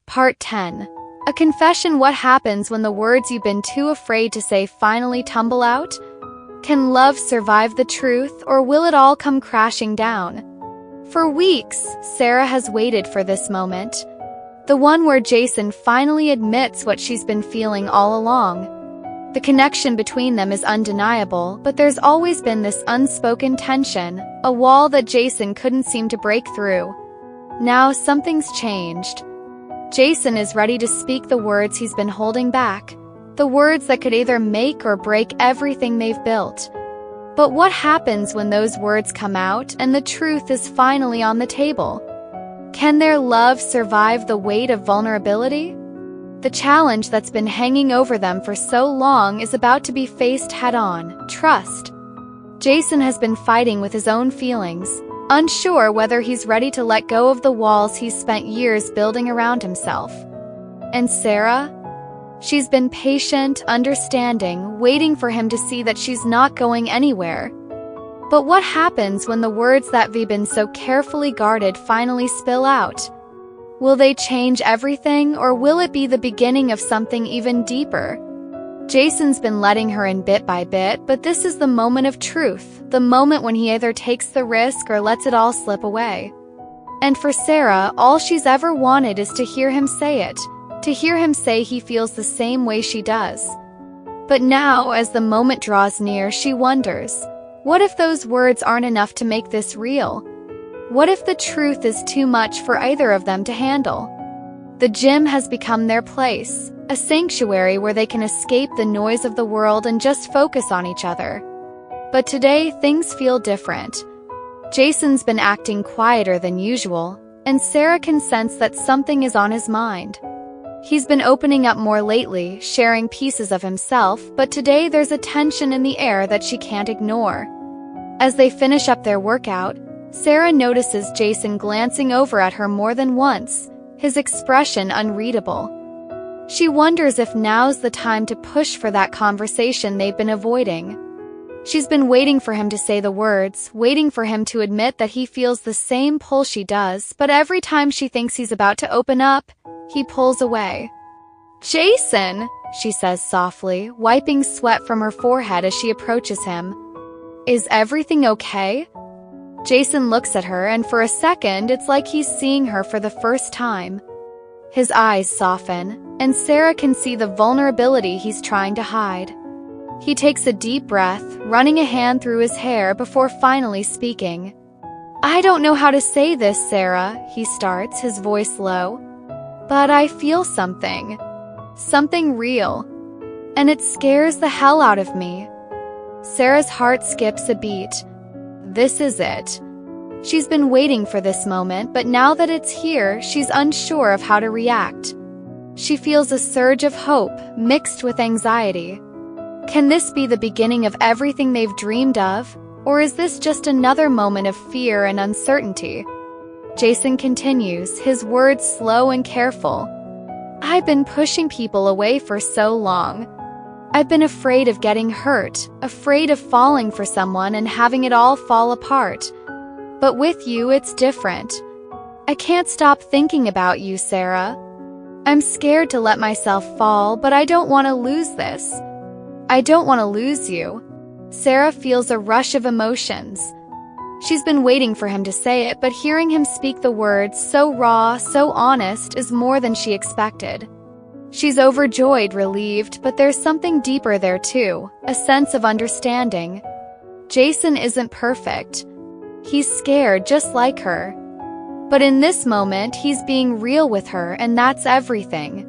Part 10. A confession. What happens when the words you've been too afraid to say finally tumble out? Can love survive the truth, or will it all come crashing down? For weeks, Sarah has waited for this moment. The one where Jason finally admits what she's been feeling all along. The connection between them is undeniable, but there's always been this unspoken tension, a wall that Jason couldn't seem to break through. Now something's changed. Jason is ready to speak the words he's been holding back, the words that could either make or break everything they've built. But what happens when those words come out and the truth is finally on the table? Can their love survive the weight of vulnerability? The challenge that's been hanging over them for so long is about to be faced head-on: trust. Jason has been fighting with his own feelings, unsure whether he's ready to let go of the walls he's spent years building around himself. And Sarah? She's been patient, understanding, waiting for him to see that she's not going anywhere. But what happens when the words that we've been so carefully guarded finally spill out? Will they change everything, or will it be the beginning of something even deeper? Jason's been letting her in bit by bit, but this is the moment of truth, the moment when he either takes the risk or lets it all slip away. And for Sarah, all she's ever wanted is to hear him say it, to hear him say he feels the same way she does. But now, as the moment draws near, she wonders, what if those words aren't enough to make this real? What if the truth is too much for either of them to handle? The gym has become their place, a sanctuary where they can escape the noise of the world and just focus on each other. But today, things feel different. Jason's been acting quieter than usual, and Sarah can sense that something is on his mind. He's been opening up more lately, sharing pieces of himself, but today there's a tension in the air that she can't ignore. As they finish up their workout, Sarah notices Jason glancing over at her more than once, his expression unreadable. She wonders if now's the time to push for that conversation they've been avoiding. She's been waiting for him to say the words, waiting for him to admit that he feels the same pull she does, but every time she thinks he's about to open up, he pulls away. "Jason," she says softly, wiping sweat from her forehead as she approaches him. "Is everything okay?" Jason looks at her, and for a second it's like he's seeing her for the first time. His eyes soften, and Sarah can see the vulnerability he's trying to hide. He takes a deep breath, running a hand through his hair before finally speaking. "I don't know how to say this, Sarah," he starts, his voice low. "But I feel something. Something real. And it scares the hell out of me." Sarah's heart skips a beat. This is it. She's been waiting for this moment, but now that it's here, she's unsure of how to react. She feels a surge of hope, mixed with anxiety. Can this be the beginning of everything they've dreamed of, or is this just another moment of fear and uncertainty? Jason continues, his words slow and careful. "I've been pushing people away for so long. I've been afraid of getting hurt, afraid of falling for someone and having it all fall apart. But with you, it's different. I can't stop thinking about you, Sarah. I'm scared to let myself fall, but I don't want to lose this. I don't want to lose you." Sarah feels a rush of emotions. She's been waiting for him to say it, but hearing him speak the words, so raw, so honest, is more than she expected. She's overjoyed, relieved, but there's something deeper there too, a sense of understanding. Jason isn't perfect. He's scared just like her. But in this moment, he's being real with her, and that's everything.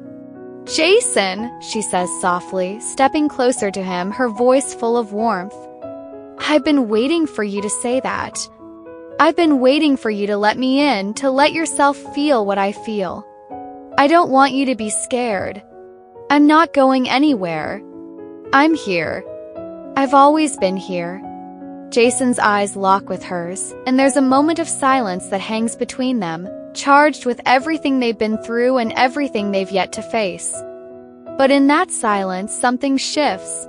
"Jason," she says softly, stepping closer to him, her voice full of warmth. "I've been waiting for you to say that. I've been waiting for you to let me in, to let yourself feel what I feel. I don't want you to be scared. I'm not going anywhere. I'm here. I've always been here." Jason's eyes lock with hers, and there's a moment of silence that hangs between them, charged with everything they've been through and everything they've yet to face. But in that silence, something shifts.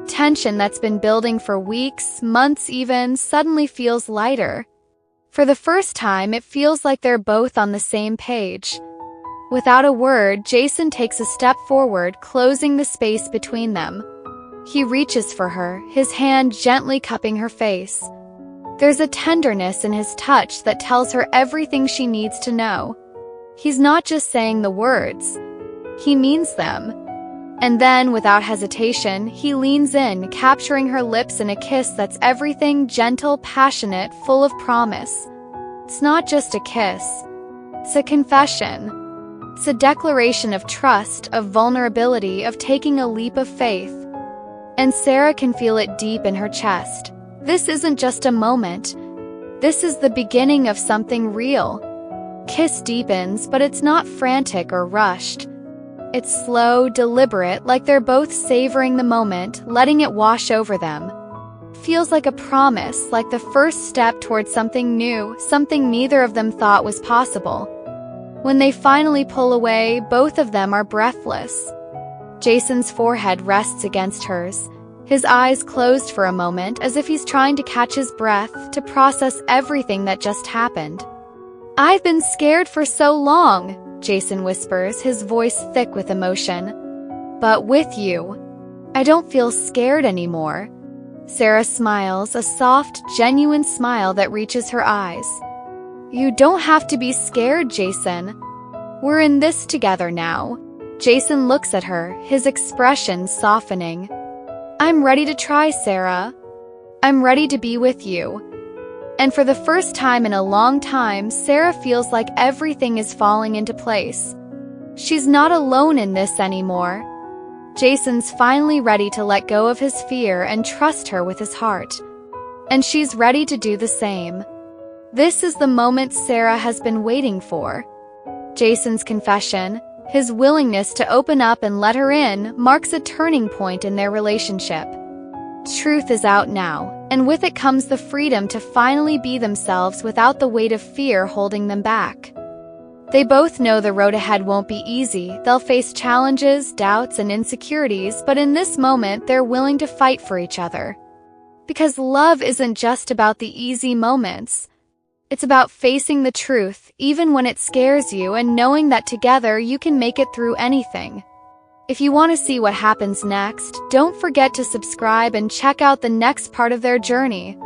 Tension that's been building for weeks, months even, suddenly feels lighter. For the first time, it feels like they're both on the same page. Without a word, Jason takes a step forward, closing the space between them. He reaches for her, his hand gently cupping her face. There's a tenderness in his touch that tells her everything she needs to know. He's not just saying the words, he means them. And then, without hesitation, he leans in, capturing her lips in a kiss that's everything gentle, passionate, full of promise. It's not just a kiss. It's a confession. It's a declaration of trust, of vulnerability, of taking a leap of faith. And Sarah can feel it deep in her chest. This isn't just a moment. This is the beginning of something real. Kiss deepens, but it's not frantic or rushed. It's slow, deliberate, like they're both savoring the moment, letting it wash over them. Feels like a promise, like the first step towards something new, something neither of them thought was possible. When they finally pull away, both of them are breathless. Jason's forehead rests against hers, his eyes closed for a moment as if he's trying to catch his breath, to process everything that just happened. "I've been scared for so long," Jason whispers, his voice thick with emotion. "But with you, I don't feel scared anymore." Sarah smiles, a soft, genuine smile that reaches her eyes. "You don't have to be scared, Jason. We're in this together now." Jason looks at her, his expression softening. "I'm ready to try, Sarah. I'm ready to be with you." And for the first time in a long time, Sarah feels like everything is falling into place. She's not alone in this anymore. Jason's finally ready to let go of his fear and trust her with his heart. And she's ready to do the same. This is the moment Sarah has been waiting for. Jason's confession, his willingness to open up and let her in, marks a turning point in their relationship. Truth is out now, and with it comes the freedom to finally be themselves without the weight of fear holding them back. They both know the road ahead won't be easy. They'll face challenges, doubts, and insecurities, but in this moment, they're willing to fight for each other. Because love isn't just about the easy moments. It's about facing the truth, even when it scares you, and knowing that together you can make it through anything. If you want to see what happens next, don't forget to subscribe and check out the next part of their journey.